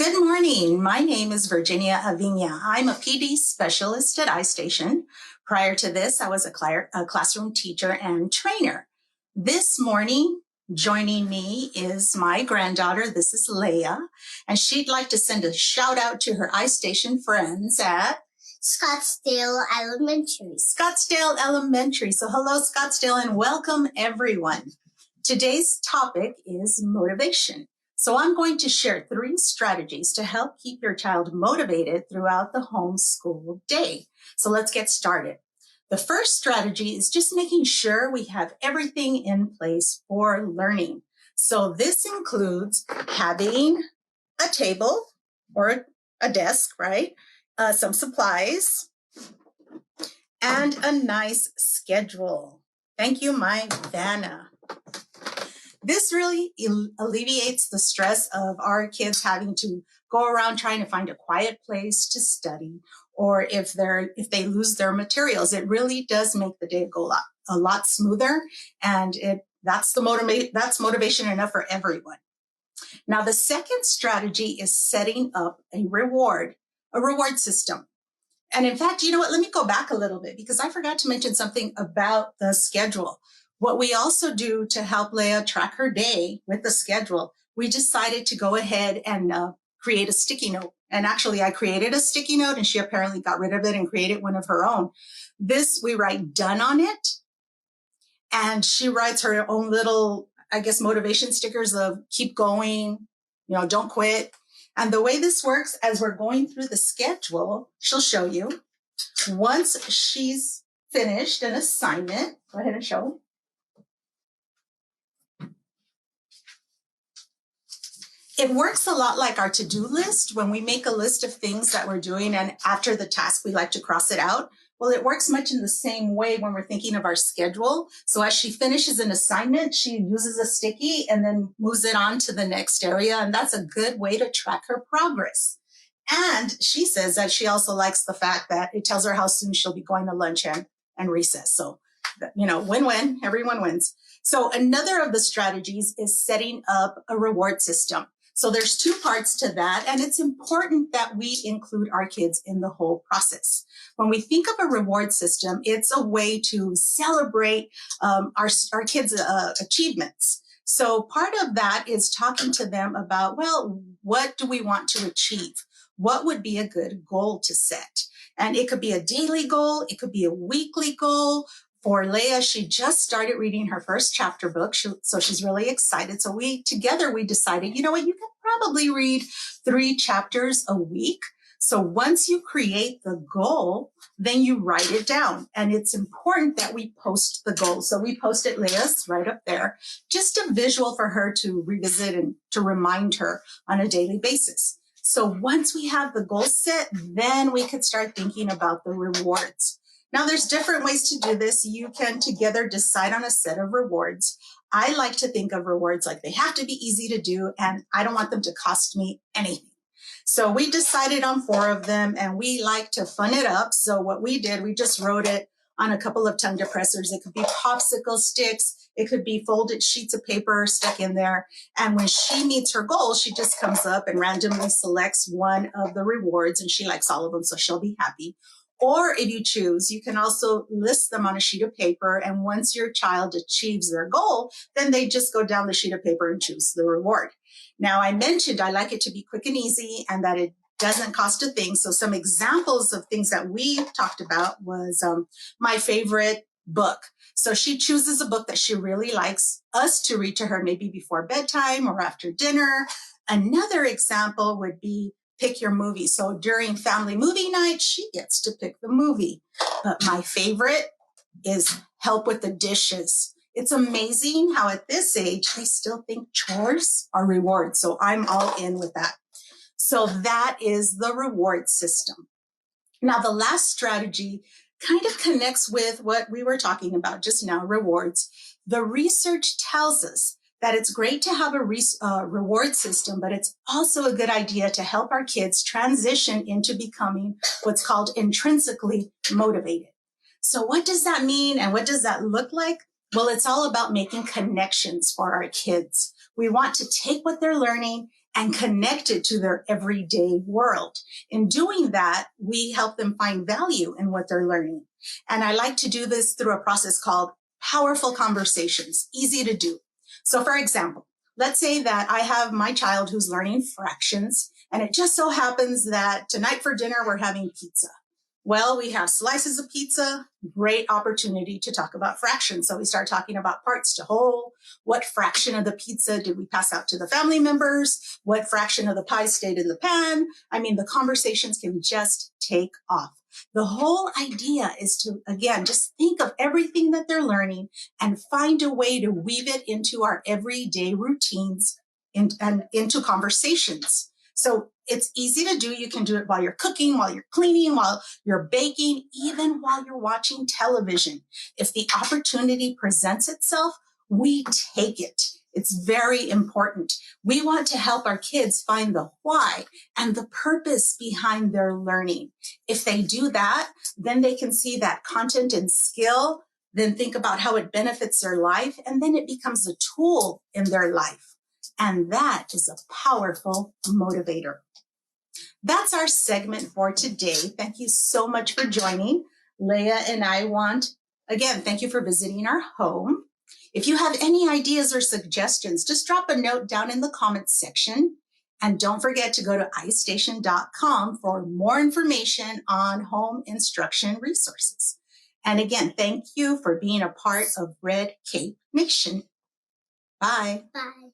Good morning. My name is Virginia Avina. I'm a PD specialist at Istation. Prior to this, I was a classroom teacher and trainer. This morning, joining me is my granddaughter. This is Leah, and she'd like to send a shout out to her Istation friends at Scottsdale Elementary. Scottsdale Elementary. So hello, Scottsdale, and welcome everyone. Today's topic is motivation. So I'm going to share 3 strategies to help keep your child motivated throughout the homeschool day. So let's get started. The first strategy is just making sure we have everything in place for learning. So this includes having a table or a desk, right? Some supplies and a nice schedule. Thank you, my Vanna. This really alleviates the stress of our kids having to go around trying to find a quiet place to study, or if they lose their materials. It really does make the day go a lot smoother, and that's motivation enough for everyone. Now, the second strategy is setting up a reward system. And in fact, you know what? Let me go back a little bit because I forgot to mention something about the schedule. What we also do to help Leah track her day with the schedule, we decided to go ahead and create a sticky note. And actually, I created a sticky note and she apparently got rid of it and created one of her own. This, we write done on it. And she writes her own little, motivation stickers of keep going, don't quit. And the way this works, as we're going through the schedule, she'll show you. Once she's finished an assignment, go ahead and show. It works a lot like our to-do list. When we make a list of things that we're doing and after the task, we like to cross it out. Well, it works much in the same way when we're thinking of our schedule. So as she finishes an assignment, she uses a sticky and then moves it on to the next area. And that's a good way to track her progress. And she says that she also likes the fact that it tells her how soon she'll be going to lunch and recess. So, win-win, everyone wins. So another of the strategies is setting up a reward system. So there's 2 parts to that, and it's important that we include our kids in the whole process. When we think of a reward system, it's a way to celebrate our kids' achievements. So part of that is talking to them about, well, what do we want to achieve? What would be a good goal to set? And it could be a daily goal. It could be a weekly goal. For Leah, she just started reading her first chapter book, so she's really excited. So we decided, you know what, you can probably read 3 chapters a week. So once you create the goal, then you write it down. And it's important that we post the goal. So we posted Leah's right up there, just a visual for her to revisit and to remind her on a daily basis. So once we have the goal set, then we could start thinking about the rewards. Now, there's different ways to do this. You can together decide on a set of rewards. I like to think of rewards like they have to be easy to do, and I don't want them to cost me anything. So we decided on 4 of them, and we like to fun it up. So what we did, we just wrote it on a couple of tongue depressors. It could be popsicle sticks. It could be folded sheets of paper stuck in there. And when she meets her goal, she just comes up and randomly selects one of the rewards, and she likes all of them, so she'll be happy. Or if you choose, you can also list them on a sheet of paper. And once your child achieves their goal, then they just go down the sheet of paper and choose the reward. Now, I mentioned I like it to be quick and easy and that it doesn't cost a thing. So some examples of things that we talked about was my favorite book. So she chooses a book that she really likes us to read to her maybe before bedtime or after dinner. Another example would be pick your movie. So during family movie night, she gets to pick the movie. But my favorite is help with the dishes. It's amazing how at this age, they still think chores are rewards. So I'm all in with that. So that is the reward system. Now, the last strategy kind of connects with what we were talking about just now, rewards. The research tells us that it's great to have a reward system, but it's also a good idea to help our kids transition into becoming what's called intrinsically motivated. So what does that mean and what does that look like? Well, it's all about making connections for our kids. We want to take what they're learning and connected to their everyday world. In doing that, we help them find value in what they're learning. And I like to do this through a process called powerful conversations, easy to do. So for example, let's say that I have my child who's learning fractions, and it just so happens that tonight for dinner, we're having pizza. Well, we have slices of pizza, great opportunity to talk about fractions. So we start talking about parts to whole. What fraction of the pizza did we pass out to the family members? What fraction of the pie stayed in the pan? I mean, the conversations can just take off. The whole idea is to, again, just think of everything that they're learning and find a way to weave it into our everyday routines and into conversations. So it's easy to do. You can do it while you're cooking, while you're cleaning, while you're baking, even while you're watching television. If the opportunity presents itself, we take it. It's very important. We want to help our kids find the why and the purpose behind their learning. If they do that, then they can see that content and skill, then think about how it benefits their life, and then it becomes a tool in their life. And that is a powerful motivator. That's our segment for today. Thank you so much for joining. Leah and I thank you for visiting our home. If you have any ideas or suggestions, just drop a note down in the comments section. And don't forget to go to istation.com for more information on home instruction resources. And again, thank you for being a part of Red Cape Nation. Bye. Bye.